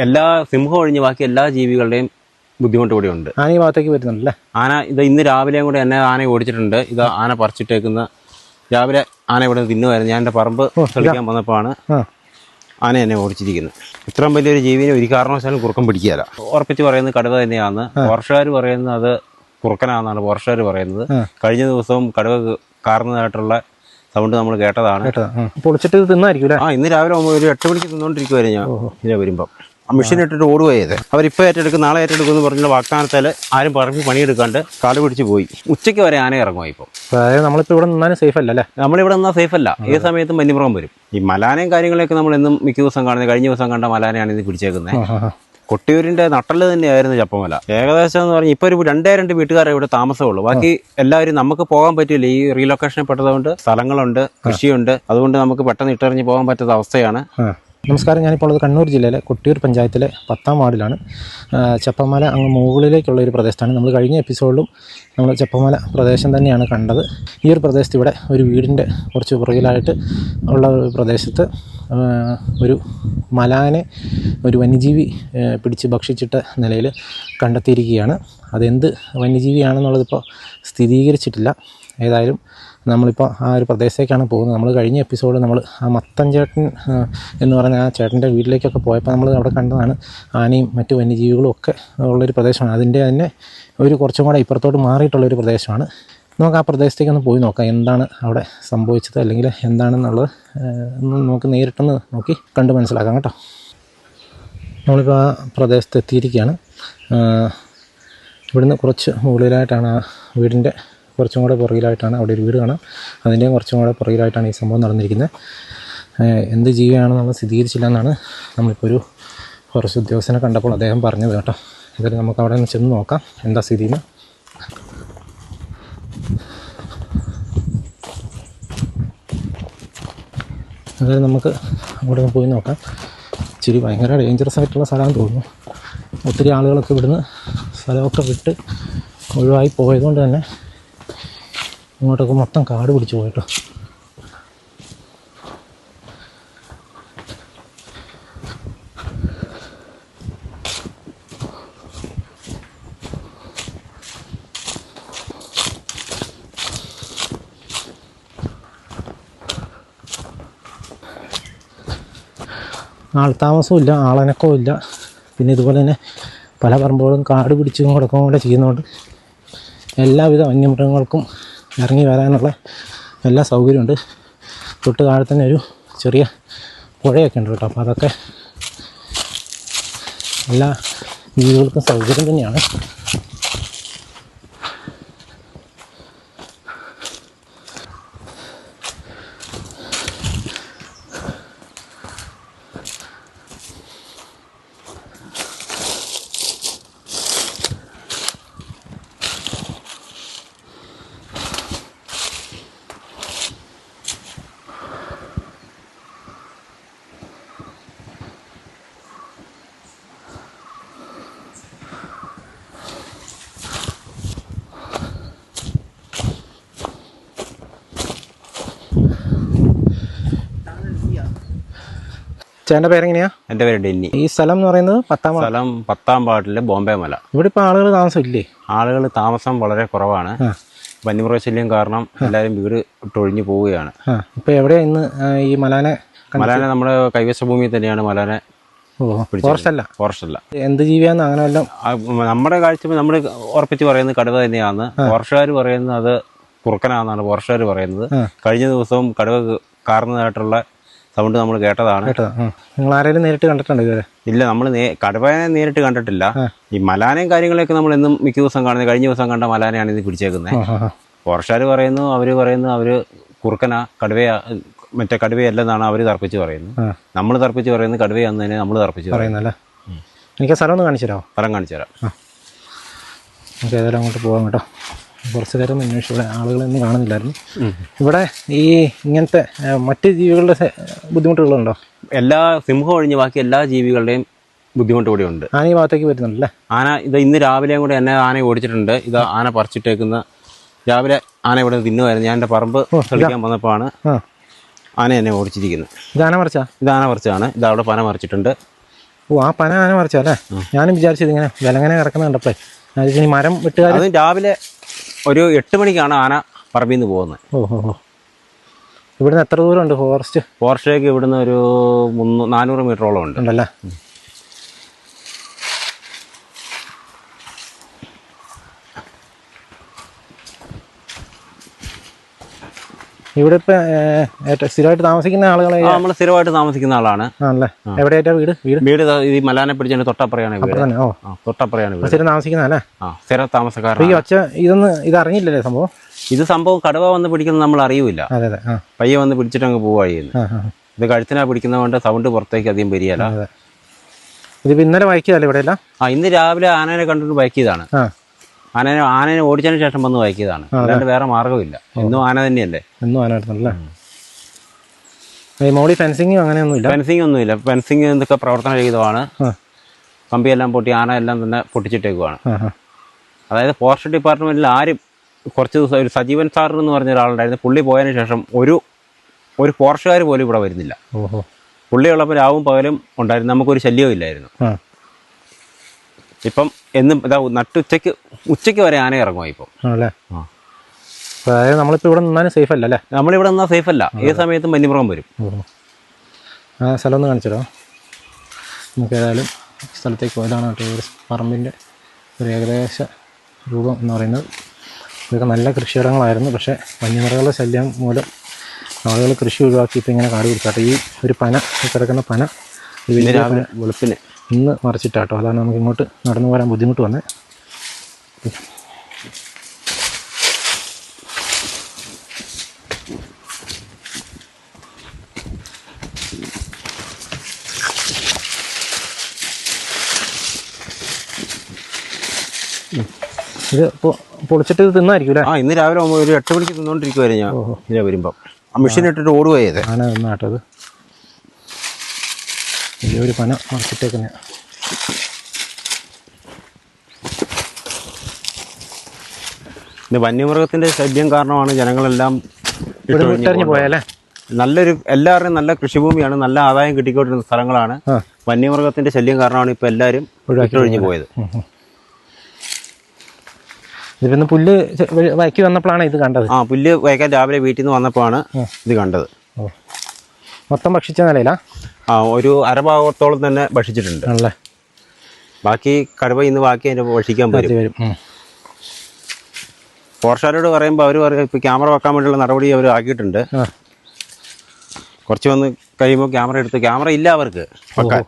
എല്ലാ സിംഹം ഒഴിഞ്ഞ് ബാക്കി എല്ലാ ജീവികളുടെയും ബുദ്ധിമുട്ട് ഇവിടെ ഉണ്ട്. ആന ഈ ഭാഗത്തേക്ക് വരുന്നുണ്ടല്ലേ? ആന ഇത് ഇന്ന് രാവിലെയും കൂടെ എന്നെ ആന ഓടിച്ചിട്ടുണ്ട്. ഇത് ആന പറിച്ചിട്ടേക്കുന്ന രാവിലെ ആന ഇവിടെ തിന്നുമായിരുന്നു. ഞാൻ എൻ്റെ പറമ്പ് കളിക്കാൻ വന്നപ്പോഴാണ് ആന എന്നെ ഓടിച്ചിരിക്കുന്നത്. ഇത്രയും വലിയൊരു ജീവിനെ ഒരു കാരണവശാലും കുറുക്കം പിടിക്കുകയില്ല. ഉറപ്പിച്ച് പറയുന്നത് കടുവ തന്നെയാണ്. ഫോറസ്റ്റുകാർ പറയുന്നത് അത് കുറുക്കനാണെന്നാണ് ഫോറസ്റ്റുകാർ പറയുന്നത്. കഴിഞ്ഞ ദിവസവും കടുവ കാർന്നതായിട്ടുള്ള സൗണ്ട് നമ്മൾ കേട്ടതാണ്. പൊളിച്ചിട്ട് തിന്നായിരിക്കും. ഇന്ന് രാവിലെ ഒരു 8 മണിക്ക് തിന്നുകൊണ്ടിരിക്കുവായിരുന്നു ഞാൻ ഇതിനെ വരുമ്പം. മെഷീൻ ഇട്ടിട്ട് ഓടുകയത് അവരിപ്പോൾ ഏറ്റെടുക്കും നാളെ ഏറ്റെടുക്കും എന്ന് പറഞ്ഞുള്ള വാഗ്ദാനത്തിൽ ആരും പറമ്പ് പണിയെടുക്കാണ്ട് കാട് പിടിച്ച് പോയി. ഉച്ചയ്ക്ക് വരെ ആന ഇറങ്ങും. ഇപ്പോൾ അതായത് നമ്മളിപ്പോൾ ഇവിടെ നിന്നാലും സേഫ് അല്ലല്ലേ? നമ്മളിവിടെ നിന്നാൽ സേഫ് അല്ല. ഏത് സമയത്തും വന്യമൃഗം വരും. ഈ മലാനയും കാര്യങ്ങളൊക്കെ നമ്മൾ എന്നും മിക്ക ദിവസം കാണുന്നത്. കഴിഞ്ഞ ദിവസം കണ്ട മലാനയാണ് ഇത് പിടിച്ചേക്കുന്നത്. കൊട്ടിയൂരിന്റെ നട്ടല് തന്നെയായിരുന്നു ചപ്പമല. ഏകദേശം എന്ന് പറഞ്ഞാൽ ഇപ്പോൾ ഒരു 2 വീട്ടുകാരെ ഇവിടെ താമസമുള്ളൂ. ബാക്കി എല്ലാവരും നമുക്ക് പോകാൻ പറ്റില്ല. ഈ റീലൊക്കേഷനിൽ പെട്ടതുകൊണ്ട് സ്ഥലങ്ങളുണ്ട്, കൃഷിയുണ്ട്. അതുകൊണ്ട് നമുക്ക് പെട്ടെന്ന് ഇട്ടെറിഞ്ഞ് പോകാൻ പറ്റാത്ത അവസ്ഥയാണ്. നമസ്കാരം. ഞാനിപ്പോൾ ഉള്ളത് കണ്ണൂർ ജില്ലയിലെ കൊട്ടിയൂർ പഞ്ചായത്തിലെ 10ാം വാർഡിലാണ്. ചപ്പമല അങ്ങ് മുകളിലേക്കുള്ള ഒരു പ്രദേശത്താണ്. നമ്മൾ കഴിഞ്ഞ എപ്പിസോഡിലും നമ്മൾ ചപ്പമല പ്രദേശം തന്നെയാണ് കണ്ടത്. ഈ ഒരു പ്രദേശത്ത് ഇവിടെ ഒരു വീടിൻ്റെ കുറച്ച് പുറകിലായിട്ട് ഉള്ള ഒരു പ്രദേശത്ത് ഒരു മലാനെ ഒരു വന്യജീവി പിടിച്ച് ഭക്ഷിച്ചിട്ട നിലയിൽ കണ്ടെത്തിയിരിക്കുകയാണ്. അതെന്ത് വന്യജീവിയാണെന്നുള്ളതിപ്പോൾ സ്ഥിരീകരിച്ചിട്ടില്ല. ഏതായാലും നമ്മളിപ്പോൾ ആ ഒരു പ്രദേശത്തേക്കാണ് പോകുന്നത്. നമ്മൾ കഴിഞ്ഞ എപ്പിസോഡ് നമ്മൾ ആ മത്തൻ ചേട്ടൻ എന്ന് പറയുന്ന ആ ചേട്ടൻ്റെ വീട്ടിലേക്കൊക്കെ പോയപ്പോൾ നമ്മൾ അവിടെ കണ്ടതാണ് ആനയും മറ്റു വന്യജീവികളും ഒക്കെ ഉള്ളൊരു പ്രദേശമാണ്. അതിൻ്റെ തന്നെ ഒരു കുറച്ചും കൂടെ ഇപ്പുറത്തോട്ട് മാറിയിട്ടുള്ളൊരു പ്രദേശമാണ്. നമുക്ക് ആ പ്രദേശത്തേക്കൊന്ന് പോയി നോക്കാം. എന്താണ് അവിടെ സംഭവിച്ചത് അല്ലെങ്കിൽ എന്താണെന്നുള്ളത് നമുക്ക് നേരിട്ടൊന്ന് നോക്കി കണ്ട് മനസ്സിലാക്കാം കേട്ടോ. നമ്മളിപ്പോൾ ആ പ്രദേശത്ത് എത്തിയിരിക്കുകയാണ്. ഇവിടുന്ന് കുറച്ച് മുകളിലായിട്ടാണ് ആ വീടിൻ്റെ കുറച്ചും കൂടെ പുറകിലായിട്ടാണ് അവിടെ ഒരു വീട് കാണാം. അതിൻ്റെയും കുറച്ചും കൂടെ പുറകിലായിട്ടാണ് ഈ സംഭവം നടന്നിരിക്കുന്നത്. എന്ത് ജീവിയാണെന്നുള്ളത് സ്ഥിരീകരിച്ചില്ല എന്നാണ് നമ്മളിപ്പോൾ ഒരു ഫോറസ്റ്റ് ഉദ്യോഗസ്ഥനെ കണ്ടപ്പോൾ അദ്ദേഹം പറഞ്ഞത് കേട്ടോ. എന്തായാലും നമുക്ക് അവിടെ നിന്ന് ചെന്ന് നോക്കാം എന്താ സ്ഥിതിയെന്ന്. എന്തായാലും നമുക്ക് അവിടെ നിന്ന് പോയി നോക്കാം. ഇച്ചിരി ഭയങ്കര ഡേഞ്ചറസ് ആയിട്ടുള്ള സ്ഥലമാണെന്ന് തോന്നുന്നു. ഒത്തിരി ആളുകളൊക്കെ ഇവിടുന്ന് സ്ഥലമൊക്കെ വിട്ട് ഒഴിവായി പോയതുകൊണ്ട് തന്നെ ഇങ്ങോട്ടൊക്കെ മൊത്തം കാട് പിടിച്ച് പോയിട്ടോ. ആൾത്താമസവും ഇല്ല, ആളനക്കവും ഇല്ല. പിന്നെ ഇതുപോലെ തന്നെ പല പറമ്പുകളും കാട് പിടിച്ചും കൊടുക്കും കൂടെ ചെയ്യുന്നതുകൊണ്ട് എല്ലാവിധ വന്യമൃഗങ്ങൾക്കും ഇറങ്ങി വരാനുള്ള എല്ലാ സൗകര്യമുണ്ട്. തൊട്ട് താഴെ തന്നെ ഒരു ചെറിയ പുഴയൊക്കെ ഉണ്ട് കേട്ടോ. അപ്പോൾ അതൊക്കെ എല്ലാ ജീവികൾക്കും സൗകര്യം തന്നെയാണ്. ചേട്ടൻ്റെ പേരെങ്ങനെയാ? എൻ്റെ പേര് ഡെന്നി. ഈ സ്ഥലം എന്ന് പറയുന്നത് 10ാം വാർഡിലെ ബോംബെ മല. ഇവിടെ ഇപ്പോൾ ആളുകൾ താമസം ഇല്ലേ? ആളുകൾ താമസം വളരെ കുറവാണ്. വന്യമൃഗശല്യം കാരണം എല്ലാവരും വീട് ഇട്ടൊഴിഞ്ഞു പോവുകയാണ്. ഇപ്പോൾ എവിടെയാ ഇന്ന് ഈ മലാനെ? നമ്മുടെ കൈവശ ഭൂമിയിൽ തന്നെയാണ് മലാനെ. ഫോറസ്റ്റ് അല്ല. എന്ത് ജീവിയാന്ന് അങ്ങനെ വല്ലതും നമ്മുടെ കാഴ്ച നമ്മൾ ഉറപ്പിച്ച് പറയുന്നത് കടുവ തന്നെയാണ്. ഫോറസ്റ്റുകാർ പറയുന്നത് അത് കുറുക്കനാണെന്നാണ് ഫോറസ്റ്റുകാർ പറയുന്നത്. കഴിഞ്ഞ ദിവസവും കടുവ കാർന്നതായിട്ടുള്ള സൗണ്ട് നമ്മൾ കേട്ടതാണ്. നിങ്ങൾ ആരെങ്കിലും നേരിട്ട് കണ്ടിട്ടുണ്ടോ ഇതുവരെ? ഇല്ല, നമ്മൾ കടുവയെ നേരിട്ട് കണ്ടിട്ടില്ല. ഈ മലാനയും കാര്യങ്ങളൊക്കെ നമ്മൾ എന്നും മിക്ക ദിവസം കാണുന്നത്. കഴിഞ്ഞ ദിവസം കണ്ട മലാനയാണ് ഇത് പിടിച്ചേക്കുന്നത്. ഫോറസ്റ്റുകാർ പറയുന്നു അവര് കുറുക്കനാ മറ്റേ കടുവയല്ലെന്നാണ് അവർ തർപ്പിച്ച് പറയുന്നത്. നമ്മൾ തർപ്പിച്ച് പറയുന്നത് കടുവയാന്ന് തന്നെ നമ്മൾ തർപ്പിച്ച് പറയുന്നല്ലേ. എനിക്ക് സ്ഥലം ഒന്ന് കാണിച്ചു തരാമോ? സ്ഥലം കാണിച്ചു തരാം. നമുക്ക് ഏതായാലും അങ്ങോട്ട് പോകാം കേട്ടോ. കുറച്ച് നേരം അന്വേഷിച്ചു. ഇവിടെ ആളുകളൊന്നും കാണുന്നില്ലായിരുന്നു. ഇവിടെ ഈ ഇങ്ങനത്തെ മറ്റ് ജീവികളുടെ ബുദ്ധിമുട്ടുകളുണ്ടോ? എല്ലാ സിംഹം ഒഴിഞ്ഞ് ബാക്കി എല്ലാ ജീവികളുടെയും ബുദ്ധിമുട്ട് ഇവിടെ ഉണ്ട്. ആന ഈ ഭാഗത്തേക്ക് വരുന്നുണ്ടല്ലേ? ആന ഇത് ഇന്ന് രാവിലെയും കൂടെ എന്നെ ആന ഓടിച്ചിട്ടുണ്ട്. ഇത് ആന പറിച്ചിട്ടേക്കുന്ന രാവിലെ ആന ഇവിടെ തിന്നുമായിരുന്നു. ഞാൻ എൻ്റെ പറമ്പ് കളിക്കാൻ വന്നപ്പോഴാണ് ആന എന്നെ ഓടിച്ചിരിക്കുന്നത്. ഇത് ആന പറിച്ചാണ്. ഇത് അവിടെ പന മറിച്ചിട്ടുണ്ട്. ഓ ആ പന ആന മറിച്ചല്ലേ? ഞാനും വിചാരിച്ചത് ഇങ്ങനെ വിലങ്ങനെ കിടക്കുന്ന കണ്ടപ്പോഴേ ഞാൻ ഇനി മരം വിട്ടുകാർ. അതും രാവിലെ ഒരു 8 മണിക്കാണ് ആന പറമ്പിൽ നിന്ന് പോകുന്നത്. ഓ ഇവിടുന്ന് എത്ര ദൂരം ഉണ്ട് ഫോറസ്റ്റിലേക്ക്? ഇവിടുന്ന് ഒരു 400 മീറ്ററോളം ഉണ്ടല്ലേ? ഇവിടെ ഇപ്പം സ്ഥിരമായിട്ട് താമസിക്കുന്ന ആളുകളെ? നമ്മൾ സ്ഥിരമായിട്ട് താമസിക്കുന്ന ആളാണ്. ആണല്ലേ? എവിടെയായിട്ടാ വീട്? ഈ മലാനെ പിടിച്ചതിന്റെ തൊട്ടപ്പുറയാണ് വീട്. തൊട്ടപ്പുറയാണ് വീട്. സ്ഥിരം താമസിക്കുന്നതല്ലേ? സ്ഥിര താമസക്കാരൻ. ഈ ഒച്ച ഇത് അറിഞ്ഞില്ലല്ലേ സംഭവം? ഇത് സംഭവം കടുവ വന്ന് പിടിക്കുന്നത് നമ്മൾ അറിയൂല. അതെ. പയ്യെ വന്ന് പിടിച്ചിട്ട് അങ്ങ് പോവുക ചെയ്യുന്നത്. ഇത് കഴുത്തിനാ പിടിക്കുന്നതുകൊണ്ട് സൗണ്ട് പുറത്തേക്ക് അധികം വരികയല്ല. ഇതിപ്പോ ഇന്നലെ വായിക്കതല്ലേ ഇവിടെ എല്ലാം? ഇന്ന് രാവിലെ ആനനെ കണ്ടിട്ട് വായിക്കിയതാണ്. ആനനെ ഓടിച്ചതിന് ശേഷം വന്ന് വായിക്കിയതാണ്. അല്ലാണ്ട് വേറെ മാർഗമില്ല. എന്നും ആന തന്നെയല്ലേ? എന്നും ആന ആയിരുന്നല്ലേ? മോളി ഫെൻസിങ്ങും അങ്ങനെയൊന്നുമില്ല? ഫെൻസിങ് ഒന്നുമില്ല. ഫെൻസിങ് എന്തൊക്കെ പ്രവർത്തനരഹിതമാണ്. കമ്പിയെല്ലാം പൊട്ടി ആന എല്ലാം തന്നെ പൊട്ടിച്ചിട്ടേക്കുവാണ്. അതായത് ഫോറസ്റ്റ് ഡിപ്പാർട്ട്മെന്റിൽ ആരും കുറച്ച് ദിവസം ഒരു സജീവൻ സാർ എന്ന് പറഞ്ഞ ഒരാളുണ്ടായിരുന്നു. പുള്ളി പോയതിനു ശേഷം ഒരു ഫോറസ്റ്റുകാർ പോലും ഇവിടെ വരുന്നില്ല. പുള്ളി ഉള്ളപ്പോൾ രാവും പകലും ഉണ്ടായിരുന്നു. നമുക്കൊരു ശല്യവും ഇല്ലായിരുന്നു. ഇപ്പം എന്നും ഇതാ ഉച്ചയ്ക്ക് വരെ ആന ഇറങ്ങുക ഇപ്പം. അതായത് നമ്മളിപ്പോൾ ഇവിടെ നിന്നാലും സേഫ് അല്ല? നമ്മളിവിടെ നിന്നാൽ സേഫ് അല്ല. ഏത് സമയത്തും വന്യമൃഗം വരും. ആ സ്ഥലം ഒന്ന് കാണിച്ചിടോ. നമുക്ക് ഏതായാലും സ്ഥലത്തേക്ക് പോയതാണ് കേട്ടോ. ഒരു പറമ്പിൻ്റെ ഒരു ഏകദേശ രൂപം എന്ന് പറയുന്നത്. ഇതൊക്കെ നല്ല കൃഷിയിടങ്ങളായിരുന്നു. പക്ഷേ വന്യമൃഗങ്ങളുടെ ശല്യം മൂലം ആളുകൾ കൃഷി ഒഴിവാക്കി ഇപ്പം ഇങ്ങനെ കാട് പിടിച്ചാട്ടോ. ഈ ഒരു പന കിടക്കുന്ന പന വെളുപ്പിന് ഇന്ന് മറിച്ചിട്ടാട്ടോ. അതാണ് നമുക്ക് ഇങ്ങോട്ട് നടന്നു പോരാൻ ബുദ്ധിമുട്ട് വന്നത്. ഇത് പൊളിച്ചിട്ട് ഇത് തിന്നായിരിക്കും അല്ലേ? ഇന്ന് രാവിലെ ഒരു 8 മണിക്ക് തിന്നോണ്ടിരിക്കുവായിരുന്നു ഞാൻ. ഇതിലെ വരുമ്പം മെഷീൻ ഇട്ടിട്ട് ഓടുകയത് ആന തിന്നാട്ടോ. അത് വലിയൊരു പന മറിച്ചിട്ടേക്കുന്ന. ഇത് വന്യമൃഗത്തിന്റെ ശല്യം കാരണമാണ് ജനങ്ങളെല്ലാം വിട്ടെറിഞ്ഞ് പോയാലേ. എല്ലാവരുടെയും നല്ല കൃഷിഭൂമിയാണ്. നല്ല ആദായം കിട്ടിക്കൊണ്ടിരുന്ന സ്ഥലങ്ങളാണ്. വന്യമൃഗത്തിന്റെ ശല്യം കാരണമാണ് ഇപ്പൊ എല്ലാവരും വിട്ടൊഴിഞ്ഞു പോയത്. ഇതിന്ന് പുല്ല് വയക്കി വന്നപ്പോഴാണ് ഇത് കണ്ടത്. പുല്ല് വയ്ക്കാൻ രാവിലെ വീട്ടിൽ നിന്ന് വന്നപ്പോഴാണ് ഇത് കണ്ടത്. മൊത്തം ഭക്ഷിച്ച നിലയിലാ? ഒരു അരഭാഗത്തോളം തന്നെ ഭക്ഷിച്ചിട്ടുണ്ട്. ആണല്ലേ? ബാക്കി കടുവ ഇന്ന് ബാക്കി അതിന്റെ ഭക്ഷിക്കാൻ വരും. ഫോറസ്റ്റുകാരോട് പറയുമ്പോൾ അവർ പറയും ഇപ്പൊ ക്യാമറ വെക്കാൻ വേണ്ടിയുള്ള നടപടി അവർ ആക്കിയിട്ടുണ്ട്. കുറച്ച് വന്ന് കഴിയുമ്പോൾ ക്യാമറ ഇല്ല അവർക്ക് വെക്കാൻ.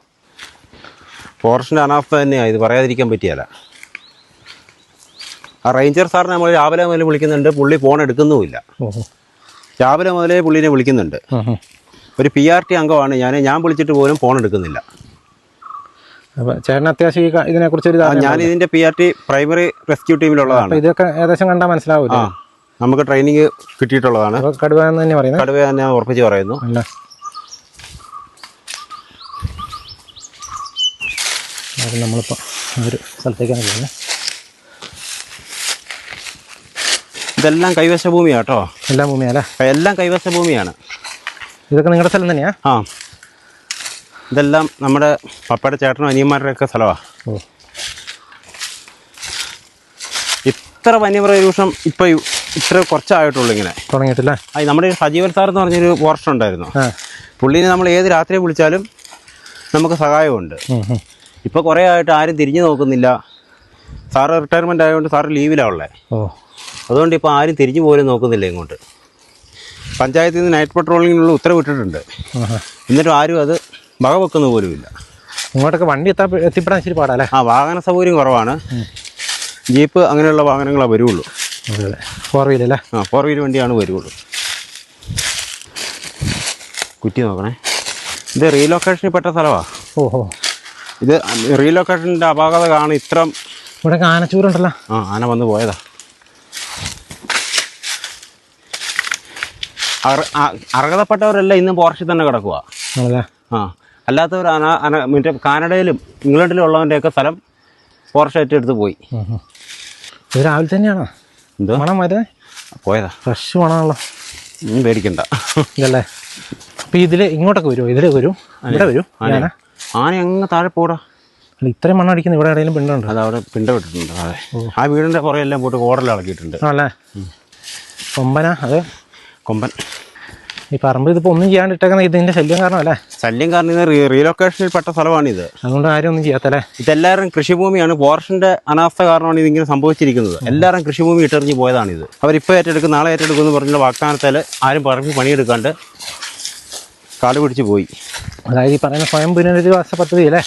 ഫോറസ്റ്റിന്റെ അനാസ്ഥ തന്നെയാണ്. ഇത് പറയാതിരിക്കാൻ പറ്റിയല്ല. റേഞ്ചർ സാറിനെ നമ്മൾ രാവിലെ മുതൽ വിളിക്കുന്നുണ്ട്. പുള്ളി ഫോൺ എടുക്കുന്നുമില്ല. രാവിലെ മുതലേ പുള്ളിനെ വിളിക്കുന്നുണ്ട്. ഒരു PRT അംഗമാണ്. ഞാൻ വിളിച്ചിട്ട് പോലും ഫോൺ എടുക്കുന്നില്ല. ചേട്ടൻ അത്യാവശ്യം ഇതിനെക്കുറിച്ച് ഞാൻ ഇതിന്റെ PRT പ്രൈമറി റെസ്ക്യൂ ടീമിലുള്ളതാണ്. ഇതൊക്കെ ഏകദേശം കണ്ടാൽ മനസ്സിലാവില്ല. നമുക്ക് ട്രെയിനിങ് കിട്ടിയിട്ടുള്ളതാണ്. കടുവ എന്ന് തന്നെ പറയുന്നത്? കടുവ തന്നെ ഉറപ്പിച്ച് പറയുന്നു. നമ്മളിപ്പോൾ ഒരു സ്ഥലത്തേക്കാണ് പോകുന്നത്. ഇതെല്ലാം കൈവശ ഭൂമിയാണ് കേട്ടോ. എല്ലാം ഭൂമിയല്ലേ? എല്ലാം കൈവശ ഭൂമിയാണ്. ഇതൊക്കെ നിങ്ങളുടെ സ്ഥലം തന്നെയാ? ഇതെല്ലാം നമ്മുടെ പപ്പയുടെ ചേട്ടനും അനിയന്മാരുടെ ഒക്കെ സ്ഥലമാണ്. ഇത്ര വന്യമൃഗ രൂക്ഷം ഇത്ര കുറച്ചായിട്ടുള്ളൂ ഇങ്ങനെ തുടങ്ങിയിട്ടില്ല. നമ്മുടെ സജീവൻ സാർ എന്ന് പറഞ്ഞൊരു ഫോറസ്റ്റ് ഉണ്ടായിരുന്നു. പുള്ളീനെ നമ്മൾ ഏത് രാത്രി വിളിച്ചാലും നമുക്ക് സഹായമുണ്ട്. ഇപ്പോൾ കുറേ ആയിട്ട് ആരും തിരിഞ്ഞു നോക്കുന്നില്ല. സാറ് റിട്ടയർമെൻ്റ് ആയതുകൊണ്ട് സാറ് ലീവിലാണ് ഉള്ളത്. അതുകൊണ്ട് ഇപ്പോൾ ആരും തിരിഞ്ഞു പോലും നോക്കുന്നില്ല ഇങ്ങോട്ട്. പഞ്ചായത്തിൽ നിന്ന് നൈറ്റ് പെട്രോളിങ്ങിനുള്ള ഉത്തരവിട്ടിട്ടുണ്ട്. എന്നിട്ടും ആരും അത് വകവെക്കുന്ന പോലുമില്ല. ഇങ്ങോട്ടൊക്കെ വണ്ടി എത്തിപ്പെടാൻ ശരി പാടാല്ലേ? വാഹന സൗകര്യം കുറവാണ്. ജീപ്പ് അങ്ങനെയുള്ള വാഹനങ്ങളാണ് വരുള്ളൂ. 4 വീലല്ലേ? 4 വീലർ വണ്ടിയാണ് വരുള്ളൂ. കുറ്റി നോക്കണേ. ഇത് റീലൊക്കേഷനിൽ പെട്ട സ്ഥലമാണ്. ഇത് റീലൊക്കേഷൻ്റെ അപാകത കാണും. ഇത്ര ഇവിടെ ആനച്ചൂരുണ്ടല്ലോ. ആന വന്ന് പോയതാ. അർഹതപ്പെട്ടവരെല്ലാം ഇന്നും ഫോറസ്റ്റിൽ തന്നെ കിടക്കുക. അല്ലാത്തവർ മറ്റേ കാനഡയിലും ഇംഗ്ലണ്ടിലും ഉള്ളവൻ്റെയൊക്കെ സ്ഥലം ഫോറസ്റ്റ് ഏറ്റെടുത്ത് പോയി. ഇത് രാവിലെ തന്നെയാണോ? എന്തോ മണം വരുന്നത്? പോയതാ. ഫ്രഷ് മണമാണല്ലോ. പേടിക്കണ്ട. ഇതല്ലേ? അപ്പം ഇങ്ങോട്ടൊക്കെ വരുമോ? ഇതിലേക്ക് വരും? ഇവിടെ വരും? ആന അങ്ങ് താഴെ പോടാ. അല്ല ഇത്രയും മണ്ണടിക്കുന്നത് ഇവിടെ എവിടെയെങ്കിലും പിണ്ടുണ്ടോ? അത് അവിടെ പിണ്ട വിട്ടിട്ടുണ്ട്. അതെ, ആ വീടിൻ്റെ പുറകെല്ലാം പോയിട്ട് ഓടൽ ഇളക്കിയിട്ടുണ്ട്. ആണല്ലേ? കൊമ്പനാ അത്? കൊമ്പൻ. ഈ പറമ്പ് ഇതിപ്പോൾ ഒന്നും ചെയ്യാണ്ട് ഇട്ടേക്കുന്ന ഇതിൻ്റെ ശല്യം കാരണമല്ലേ? ശല്യം കാരണം ഇത് റീലൊക്കേഷനിൽ പെട്ട സ്ഥലമാണിത്. അതുകൊണ്ട് ആരും ഒന്നും ചെയ്യാത്തല്ലേ? ഇതെല്ലാവരും കൃഷിഭൂമിയാണ്. ഫോറസ്റ്റിൻ്റെ അനാസ്ഥ കാരണമാണ് ഇതിങ്ങനെ സംഭവിച്ചിരിക്കുന്നത്. എല്ലാവരും കൃഷിഭൂമി ഇട്ടെറിഞ്ഞ് പോയതാണിത്. അവരിപ്പോൾ ഏറ്റെടുക്കും, നാളെ ഏറ്റെടുക്കും എന്ന് പറഞ്ഞുള്ള വാഗ്ദാനത്തിൽ ആരും പറമ്പ് പണിയെടുക്കാണ്ട് കാട് പിടിച്ച് പോയി. അതായത് ഈ പറയുന്ന സ്വയം പുനരധിവാസ പദ്ധതി അല്ലേ?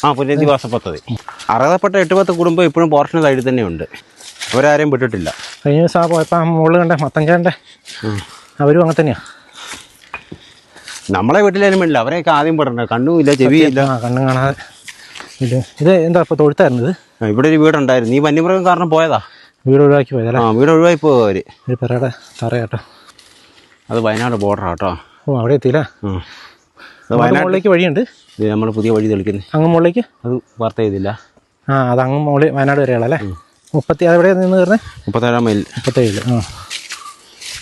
ആ, പുനരധിവാസ പദ്ധതി. അർഹതപ്പെട്ട 8-10 കുടുംബം ഇപ്പോഴും ഫോറസ്റ്റിൻ്റെ സൈഡിൽ തന്നെയുണ്ട്. അവരാരെയും വിട്ടിട്ടില്ല. കഴിഞ്ഞ ദിവസം ആ പോയപ്പോൾ മുകളിൽ കണ്ടേ മത്തഞ്ചേൻ്റെ അവരും അങ്ങനെ തന്നെയാണ്. നമ്മളെ വീട്ടിലായാലും വേണ്ടില്ല, അവരെയൊക്കെ ആദ്യം പെടണ്ട. കണ്ണുമില്ല, ചെവിയില്ല. കണ്ണും കാണാതെ. ഇത് എന്താ ഇപ്പോൾ തൊഴുത്തായിരുന്നത്? ഇവിടെ ഒരു വീടുണ്ടായിരുന്നു. ഈ വന്യമൃഗം കാരണം പോയതാ. വീട് ഒഴിവാക്കി പോയതല്ലേ? ആ, വീട് ഒഴിവായി പോയി അവർ. ഒരു പെരയുടെ തറയാട്ടോ. അത് വയനാട് ബോർഡറാ കേട്ടോ. ഓ, അവിടെ എത്തിയില്ലേ? അത് മുകളിലേക്ക് വഴിയുണ്ട്. ഇത് നമ്മൾ പുതിയ വഴി തെളിക്കുന്നത്. അങ്ങ് മുകളിലേക്ക് അത് വാർത്ത ചെയ്തില്ല. ആ, അത് അങ്ങ് മുകളിൽ വയനാട് വരെയുള്ളല്ലേ? 30 അതെവിടെ നിന്ന് കയറുന്നത്? 37 മൈൽ. 37. ആ,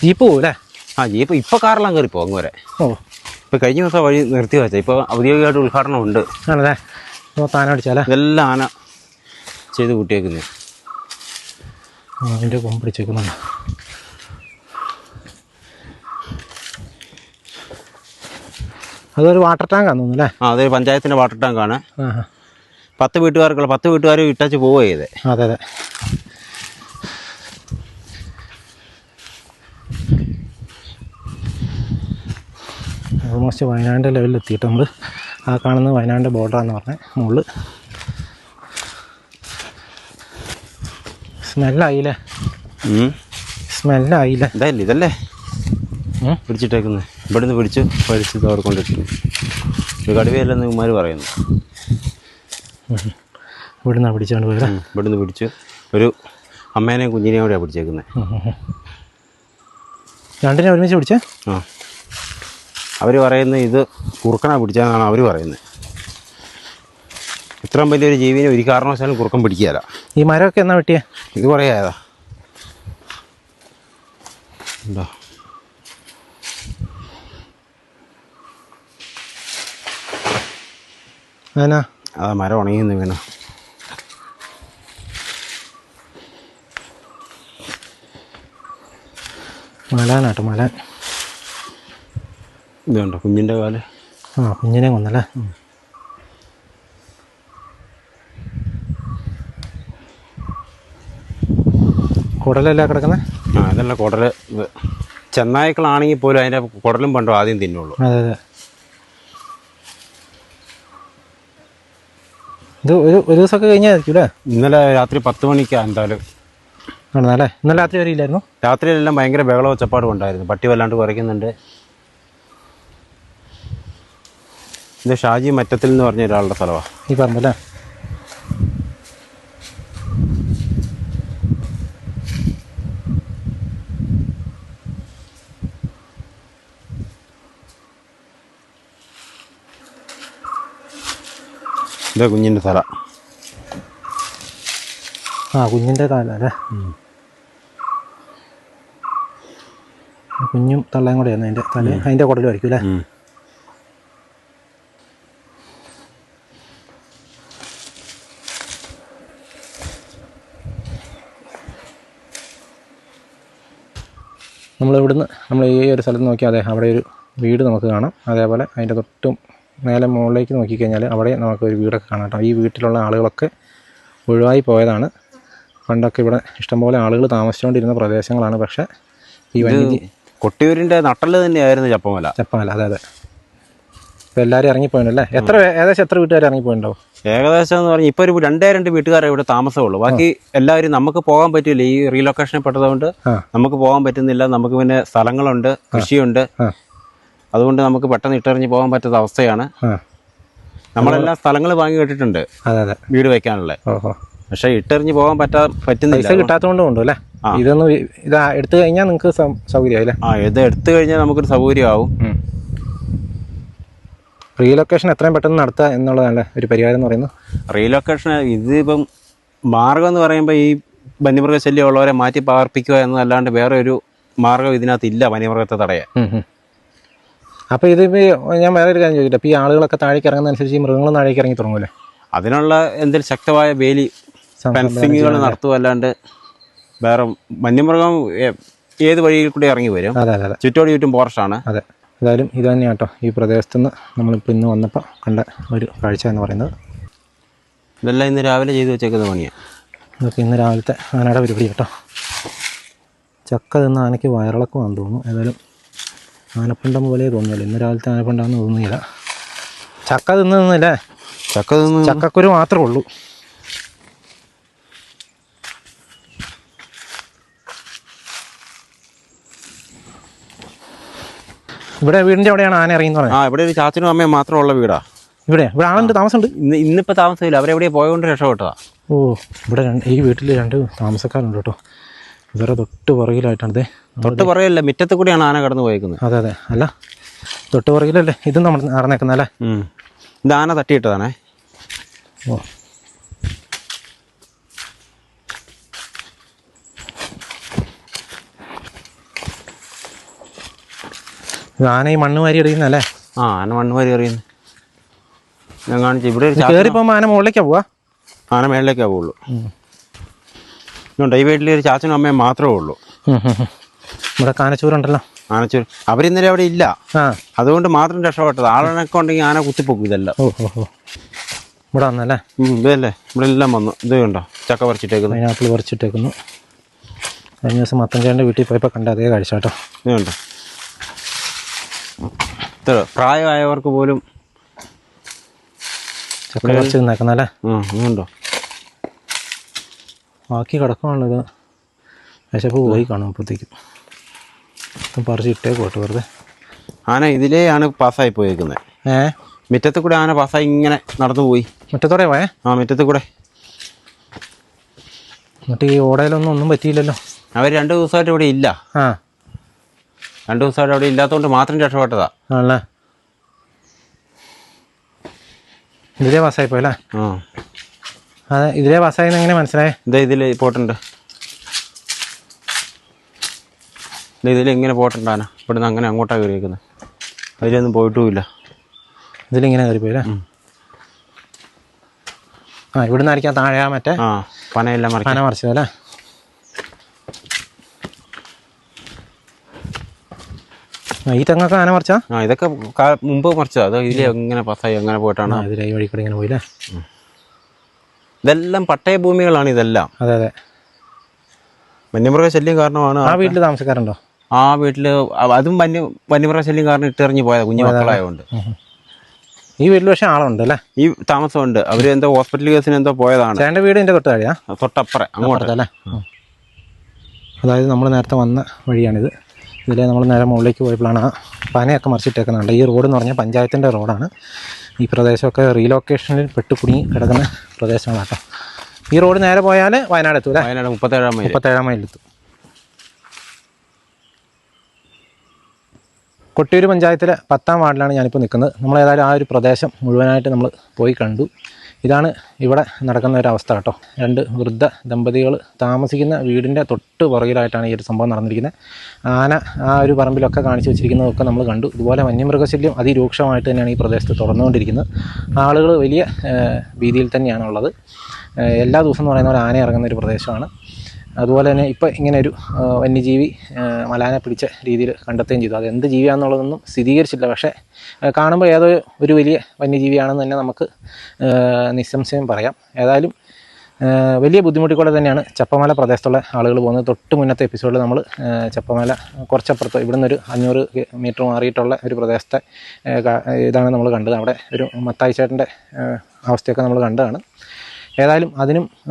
ജീപ്പ് പോകൂല്ലേ? ആ, ജീപ്പ് ഇപ്പോൾ കാറെല്ലാം കയറി പോകും അങ്ങ് വരെ. ഓ, ഇപ്പോൾ കഴിഞ്ഞ ദിവസം വഴി നിർത്തി വെച്ചാൽ ഇപ്പോൾ ഔദ്യോഗികമായിട്ട് ഉദ്ഘാടനം ഉണ്ട്. ആണല്ലേ? ഇപ്പോൾ താന അടിച്ചാലേ? ഇതെല്ലാം ആന ചെയ്ത് കൂട്ടിയേക്കുന്നത്. അതിൻ്റെ കൊമ്പ് പിടിച്ചേക്കുന്നുണ്ട്. അതൊരു വാട്ടർ ടാങ്കാന്ന് തോന്നുന്നു അല്ലേ? ആ, അതൊരു പഞ്ചായത്തിൻ്റെ വാട്ടർ ടാങ്കാണ്. ആ, 10 വീട്ടുകാർക്കുള്ള 10 വീട്ടുകാർ ഇട്ടാച്ച് പോവുക ചെയ്തേ. അതെ അതെ. ഓൾമോസ്റ്റ് വയനാടിൻ്റെ ലെവലിൽ എത്തിയിട്ട് നമ്മൾ ആ കാണുന്നത് വയനാടിൻ്റെ ബോർഡറാന്ന് പറഞ്ഞ മുകളിൽ. സ്മെല്ലായില്ലേ? സ്മെല്ലായില്ലേ? ഇതല്ലേ ഇതല്ലേ പിടിച്ചിട്ടേക്കുന്നത്. ഇവിടെ നിന്ന് പഠിച്ച് അവിടെ കൊണ്ടിട്ടുണ്ട്. ഒരു കടുവയല്ലെന്ന് ഇവന്മാർ പറയുന്നു. ഇവിടെ നിന്നാണ് പിടിച്ചാണ്ട് പോയത്. ഇവിടെ നിന്ന് പിടിച്ച് ഒരു അമ്മേനെയും കുഞ്ഞിനെയും കൂടെയാണ് പിടിച്ചേക്കുന്നത്. രണ്ടിനെ ഒരുമിച്ച് പിടിച്ചേ? ആ, അവർ പറയുന്നത് ഇത് കുറുക്കനാണ് പിടിച്ചതെന്നാണ് അവർ പറയുന്നത്. ഇത്രയും വലിയൊരു ജീവിനെ ഒരു കാരണവശാലും കുറുക്കൻ പിടിക്കുകയില്ല. ഈ മരമൊക്കെ എന്നാ വെട്ടിയേ? ഇത് കുറേ ആയതാ. ഉണ്ടോ? അതിനാ? അതാ മരം ഉണങ്ങിയെന്ന് വീണ. മലാനാട്ടോ, മലാൻ. ഇതുണ്ടോ കുഞ്ഞിൻ്റെ കാല്? ആ, കുഞ്ഞിനെ കൊന്നല്ലേ? കുടലല്ലേ കിടക്കുന്നത്? ആ, അതല്ല കുടൽ. ചെന്നായ്ക്കളാണെങ്കിൽ പോലും അതിൻ്റെ കുടലും പണ്ടും ആദ്യം തിന്നുള്ളൂ. അതെ അതെ. ഇത് ഒരു ദിവസമൊക്കെ കഴിഞ്ഞായിരിക്കും അല്ലേ? ഇന്നലെ രാത്രി 10 മണിക്കാണ് എന്തായാലും ആണല്ലേ? ഇന്നലെ രാത്രി വരെ ഇല്ലായിരുന്നു? രാത്രിയിലെല്ലാം ഭയങ്കര ബഹളവും ഒച്ചപ്പാടും ഉണ്ടായിരുന്നു. പട്ടി വല്ലാണ്ട് കുറയ്ക്കുന്നുണ്ട്. ഇത് ഷാജി മറ്റത്തിൽ എന്ന് പറഞ്ഞ ഒരാളുടെ സ്ഥലമാണ് ഈ പറമ്പല്ലേ? ഇത് കുഞ്ഞിൻ്റെ സ്ഥലം. ആ, കുഞ്ഞിൻ്റെ കാലല്ലേ? കുഞ്ഞും തള്ളയും കൂടെയായിരുന്നു അതിൻ്റെ തല. അതിൻ്റെ കുടലും ആയിരിക്കും അല്ലേ? നമ്മൾ ഈ ഒരു സ്ഥലത്ത് നോക്കിയാൽ അതെ അവിടെ ഒരു വീട് നമുക്ക് കാണാം. അതേപോലെ അതിൻ്റെ തൊട്ടും മേലെ മുകളിലേക്ക് നോക്കിക്കഴിഞ്ഞാൽ അവിടെ നമുക്കൊരു വീടൊക്കെ കാണാം കേട്ടോ. ഈ വീട്ടിലുള്ള ആളുകളൊക്കെ ഒഴിവായി പോയതാണ്. പണ്ടൊക്കെ ഇവിടെ ഇഷ്ടംപോലെ ആളുകൾ താമസിച്ചുകൊണ്ടിരുന്ന പ്രദേശങ്ങളാണ്. പക്ഷേ ഈ കൊട്ടിയൂരിൻ്റെ നട്ടല് തന്നെയായിരുന്നു ചപ്പമല. അതെ അതെ. ഇപ്പോൾ എല്ലാവരും ഇറങ്ങിപ്പോയിട്ടല്ലേ? ഏകദേശം എത്ര വീട്ടുകാർ ഇറങ്ങിപ്പോയിട്ടുണ്ടാവും? ഏകദേശം എന്ന് പറഞ്ഞാൽ ഇപ്പോൾ ഒരു 2 വീട്ടുകാരെ ഇവിടെ താമസമുള്ളൂ. ബാക്കി എല്ലാവരും നമുക്ക് പോകാൻ പറ്റില്ല. ഈ റീലൊക്കേഷനിൽ പെട്ടതുകൊണ്ട് നമുക്ക് പോകാൻ പറ്റുന്നില്ല. നമുക്ക് പിന്നെ സ്ഥലങ്ങളുണ്ട്, കൃഷിയുണ്ട്. അതുകൊണ്ട് നമുക്ക് പെട്ടെന്ന് ഇട്ടെറിഞ്ഞ് പോകാൻ പറ്റാത്ത അവസ്ഥയാണ്. നമ്മളെല്ലാം സ്ഥലങ്ങൾ വാങ്ങി കേട്ടിട്ടുണ്ട് വീട് വയ്ക്കാനുള്ള. പക്ഷേ ഇട്ടെറിഞ്ഞ് പോകാൻ പറ്റുന്നില്ല. പൈസ കിട്ടാത്തതുകൊണ്ട് കൊണ്ടു അല്ലേ? ഇതൊന്നും ഇത് എടുത്തു കഴിഞ്ഞാൽ നിങ്ങൾക്ക് സൗകര്യമായില്ലേ? ആ, ഇത് എടുത്തു കഴിഞ്ഞാൽ നമുക്കൊരു സൗകര്യമാവും. റീലൊക്കേഷൻ എത്രയും പെട്ടെന്ന് നടത്തുക എന്നുള്ളതാണ് ഒരു പരിഹാരം എന്ന് പറയുന്നത്. റീലൊക്കേഷൻ ഇതിപ്പം മാർഗം എന്ന് പറയുമ്പോൾ ഈ വന്യമൃഗശല്യമുള്ളവരെ മാറ്റി പാർപ്പിക്കുക എന്നതല്ലാണ്ട് വേറെ ഒരു മാർഗം ഇതിനകത്ത് ഇല്ല വന്യമൃഗത്തെ തടയാൻ. അപ്പോൾ ഇതിപ്പോൾ ഞാൻ വേറെ ഒരു കാര്യം ചോദിക്കട്ടെ, അപ്പോൾ ഈ ആളുകളൊക്കെ താഴേക്ക് ഇറങ്ങുന്നതനുസരിച്ച് ഈ മൃഗങ്ങളും താഴേക്ക് ഇറങ്ങി തുടങ്ങൂലേ? അതിനുള്ള എന്തെങ്കിലും ശക്തമായ വേലി ഫെൻസിങ്ങുകൾ നടത്തുക, അല്ലാണ്ട് വേറെ വന്യമൃഗം ഏത് വഴിയിൽ കൂടി ഇറങ്ങി വരും. അതെ അതെ അതെ, ചുറ്റോട് ചുറ്റും ഫോറസ്റ്റാണ്. അതെ. ഏതായാലും ഇത് തന്നെയാണ് കേട്ടോ ഈ പ്രദേശത്തു നിന്ന് നമ്മളിപ്പോൾ ഇന്ന് വന്നപ്പോൾ കണ്ട ഒരു കാഴ്ച എന്ന് പറയുന്നത്. ഇതെല്ലാം ഇന്ന് രാവിലെ ചെയ്ത് വെച്ചേക്കുന്ന പണിയാണ്. ഇതൊക്കെ ഇന്ന് രാവിലത്തെ ആനയുടെ പരിപാടി കേട്ടോ. ചക്ക തിന്ന് ആനയ്ക്ക് വയറിളക്കമാണെന്ന് തോന്നുന്നു. ഏതായാലും ആനപ്പിണ്ടം പോലെ തോന്നിയില്ല, ഇന്ന് രാവിലത്തെ ആനപ്പിണ്ടാന്ന് തോന്നിയില്ല. ചക്ക തിന്നില്ലേ? ചക്കക്കുരു മാത്രമേ ഉള്ളൂ. ഇവിടെ വീടിൻ്റെ അവിടെയാണ് ആന ഇറങ്ങിയെന്ന് പറഞ്ഞത്. ഇവിടെ ഒരു ചാച്ചനും അമ്മയും മാത്രമുള്ള വീടാ. ഇവിടെ ആളുണ്ട്, താമസമുണ്ട്. ഇന്നിപ്പോൾ താമസമില്ല, അവരെവിടെ പോയതുകൊണ്ട് രക്ഷപ്പെട്ടതാ. ഓ, ഇവിടെ ഈ വീട്ടിൽ 2 താമസക്കാരുണ്ട് കേട്ടോ. ഇവരെ തൊട്ട് പുറകിലായിട്ടാണ്. തൊട്ട് പുറകിലല്ല, മുറ്റത്ത് കൂടിയാണ് ആന കടന്നു പോയേക്കുന്നത്. അതെ അതെ, അല്ല തൊട്ട് പുറകിലല്ലേ ഇത് നമ്മൾ നടന്നേക്കുന്നല്ലേ. ഇത് ആന തട്ടിയിട്ടതാണേ. ഓ, ആന ഈ മണ്ണ് വാരി എറിയുന്നല്ലേ? ആന മണ്ണ് വാരി എറിയുന്നു. ഞാൻ കാണിച്ചു. ഇവിടെ കയറിപ്പോകുമ്പോൾ ആന മുകളിലേക്കാ പോവാ? ആന മേളിലേക്കാ പോവുള്ളൂ. ഈ വീട്ടിൽ ഒരു ചാച്ചനും അമ്മയും മാത്രമേ ഉള്ളൂ. ഇവിടെ കാനച്ചൂരുണ്ടല്ലോ. ആനച്ചൂർ അവരിന്നലെ അവിടെ ഇല്ല, അതുകൊണ്ട് മാത്രം രക്ഷപ്പെട്ടത്. ആളെണ്ണൊക്കെ ഉണ്ടെങ്കിൽ ആന കുത്തിപ്പോക്കും ഇതെല്ലാം. ഇവിടെ വന്നല്ലേ? ഇതല്ലേ, ഇവിടെ എല്ലാം വന്നു. ഇത് കണ്ടോ, ചക്ക പറിച്ചിട്ടേക്കുന്നു, പൈനാപ്പിൾ പറിച്ചിട്ടേക്കുന്നു. കഴിഞ്ഞ ദിവസം മത്തഞ്ചേൻ്റെ വീട്ടിൽ പോയപ്പോൾ കണ്ട അതേ കാഴ്ച കേട്ടോ. ഇത് കണ്ടോ, ഇത്ര പ്രായമായവർക്ക് പോലും ചക്ക പറിച്ച് നിന്നേക്കുന്നല്ലേ. ഉണ്ടോ, ബാക്കി കിടക്കുവാണല്ലോ. ഇത് വിശപ്പ് പോയി കാണും അപ്പോഴത്തേക്കും. പറിച്ചിട്ടേ പോട്ടെ വെറുതെ. ആന ഇതിലെയാണ് പാസ്സായി പോയേക്കുന്നത്. മുറ്റത്ത് കൂടെ ആന പാസ്സായി ഇങ്ങനെ നടന്നു പോയി. മുറ്റത്തോടെ പോയേ? മുറ്റത്ത് കൂടെ. എന്നിട്ട് ഈ ഓടയിലൊന്നും പറ്റിയില്ലല്ലോ. അവർ 2 ദിവസമായിട്ട് ഇവിടെ ഇല്ല. 2 ദിവസമായിട്ട് അവിടെ ഇല്ലാത്തതുകൊണ്ട് മാത്രം രക്ഷപ്പെട്ടതാ. ആണല്ലേ? ഇതിലേ പാസ്സായി പോയല്ലേ? അതെ, ഇതിലേ പാസ്സായെന്ന് എങ്ങനെ മനസ്സിലായേ? ഇതിൽ പോട്ടുണ്ട്, ഇതിലിങ്ങനെ പോട്ടുണ്ട് ആന. ഇവിടുന്ന് അങ്ങനെ അങ്ങോട്ടാണ് കയറിയേക്കുന്നത്. അതിലൊന്നും പോയിട്ടുമില്ല. ഇതിലിങ്ങനെ കയറിപ്പോയില്ലേ? ഇവിടുന്ന് ആയിരിക്കാം താഴെ മറ്റേ പനയെല്ലാം പന മറിച്ചതല്ലേ? ഈ തെങ്ങൊക്കെ ആന മറിച്ചാ? ഇതൊക്കെ മുമ്പ് മറിച്ചതാ. അത് ഇതിലെ എങ്ങനെ പാസ്സായി അങ്ങനെ പോയിട്ടാണ്. ഇതിലെ ഈ വഴി കൂടെ ഇങ്ങനെ പോയില്ലേ? ഇതെല്ലാം പട്ടയ ഭൂമികളാണ് ഇതെല്ലാം. അതെ അതെ, വന്യമൃഗ ശല്യം കാരണമാണ്. ആ വീട്ടിൽ താമസക്കാരുണ്ടോ? ആ വീട്ടിൽ അതും വന്യമൃഗ ശല്യം കാരണം ഇട്ടെറിഞ്ഞ് പോയത്, കുഞ്ഞു മക്കളായതുകൊണ്ട്. ഈ വീട്ടിൽ പക്ഷേ ആളുണ്ട് അല്ലേ? ഈ താമസമുണ്ട്. അവർ എന്തോ ഹോസ്പിറ്റൽ കേസിന് എന്തോ പോയതാണ്. ചേട്ടൻ്റെ വീട് എൻ്റെ തൊട്ട് താഴെയാ? തൊട്ടപ്പുറം അങ്ങോട്ടല്ലേ. അതായത് നമ്മൾ നേരത്തെ വന്ന വഴിയാണിത്. ഇതിലെ നമ്മൾ നേരെ മുകളിലേക്ക് പോയപ്പോഴാണ് ആ പനയൊക്കെ മറിച്ചിട്ടേക്കുന്നുണ്ട്. ഈ റോഡ് എന്ന് പറഞ്ഞാൽ പഞ്ചായത്തിൻ്റെ റോഡാണ്. ഈ പ്രദേശമൊക്കെ റീലൊക്കേഷനിൽ പെട്ടുകുടുങ്ങി കിടക്കുന്ന പ്രദേശങ്ങളാണ് കേട്ടോ. ഈ റോഡ് നേരെ പോയാൽ വയനാട് എത്തൂല? വയനാട് 37 മൈലെത്തും. കൊട്ടിയൂർ പഞ്ചായത്തിലെ 10ാം വാർഡിലാണ് ഞാനിപ്പോൾ നിൽക്കുന്നത്. നമ്മളേതായാലും ആ ഒരു പ്രദേശം മുഴുവനായിട്ട് നമ്മൾ പോയി കണ്ടു. ഇതാണ് ഇവിടെ നടക്കുന്ന ഒരു അവസ്ഥ കേട്ടോ. 2 വൃദ്ധ ദമ്പതികൾ താമസിക്കുന്ന വീടിൻ്റെ തൊട്ട് പുറകിലായിട്ടാണ് ഈ ഒരു സംഭവം നടന്നിരിക്കുന്നത്. ആന ആ ഒരു പറമ്പിലൊക്കെ കാണിച്ചു വെച്ചിരിക്കുന്നതൊക്കെ നമ്മൾ കണ്ടു. ഇതുപോലെ വന്യമൃഗശല്യം അതിരൂക്ഷമായിട്ട് തന്നെയാണ് ഈ പ്രദേശത്ത് തുടർന്നുകൊണ്ടിരിക്കുന്നത്. ആളുകൾ വലിയ ഭീതിയിൽ തന്നെയാണുള്ളത്. എല്ലാ ദിവസവും എന്ന് പറയുന്ന പോലെ ആന ഇറങ്ങുന്ന ഒരു പ്രദേശമാണ്. അതുപോലെ തന്നെ ഇപ്പോൾ ഇങ്ങനെ ഒരു വന്യജീവി മലാനെ പിടിച്ച രീതിയിൽ കണ്ടെത്തുകയും ചെയ്തു. അത് എന്ത് ജീവിയാണെന്നുള്ളതൊന്നും സ്ഥിരീകരിച്ചില്ല. പക്ഷേ കാണുമ്പോൾ ഏതോ ഒരു വലിയ വന്യജീവിയാണെന്ന് തന്നെ നമുക്ക് നിസ്സംശയം പറയാം. ഏതായാലും വലിയ ബുദ്ധിമുട്ടിക്കൂടെ തന്നെയാണ് ചപ്പമല പ്രദേശത്തുള്ള ആളുകൾ പോകുന്നത്. തൊട്ട് മുന്നത്തെ എപ്പിസോഡിൽ നമ്മൾ ചപ്പമല കുറച്ചപ്പുറത്ത് ഇവിടെ നിന്നൊരു 500 മീറ്റർ മാറിയിട്ടുള്ള ഒരു പ്രദേശത്തെ ഇതാണ് നമ്മൾ കണ്ടത്. അവിടെ ഒരു മത്തായി ചേട്ടൻ്റെ അവസ്ഥയൊക്കെ നമ്മൾ കണ്ടതാണ്. ഏതായാലും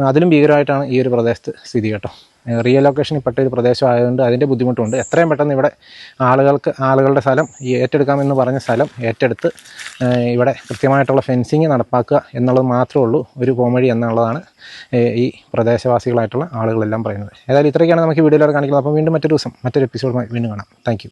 അതിലും ഭീകരമായിട്ടാണ് ഈ ഒരു പ്രദേശത്ത് സ്ഥിതി കേട്ടോ. റീലൊക്കേഷനിൽ പെട്ട ഒരു പ്രദേശമായതുകൊണ്ട് അതിൻ്റെ ബുദ്ധിമുട്ടുണ്ട്. എത്രയും പെട്ടെന്ന് ഇവിടെ ആളുകളുടെ സ്ഥലം ഈ ഏറ്റെടുക്കാമെന്ന് പറഞ്ഞ സ്ഥലം ഏറ്റെടുത്ത് ഇവിടെ കൃത്യമായിട്ടുള്ള ഫെൻസിങ് നടപ്പാക്കുക എന്നുള്ളത് മാത്രമേ ഉള്ളൂ ഒരു പോംവഴി എന്നുള്ളതാണ് ഈ പ്രദേശവാസികളായിട്ടുള്ള ആളുകളെല്ലാം പറയുന്നത്. ഏതായാലും ഇത്രയൊക്കെയാണ് നമുക്ക് വീഡിയോയിലൂടെ കാണിക്കുന്നത്. അപ്പോൾ വീണ്ടും മറ്റൊരു ദിവസം മറ്റൊരു എപ്പിസോഡുമായി വീണ്ടും കാണാം. Thank you.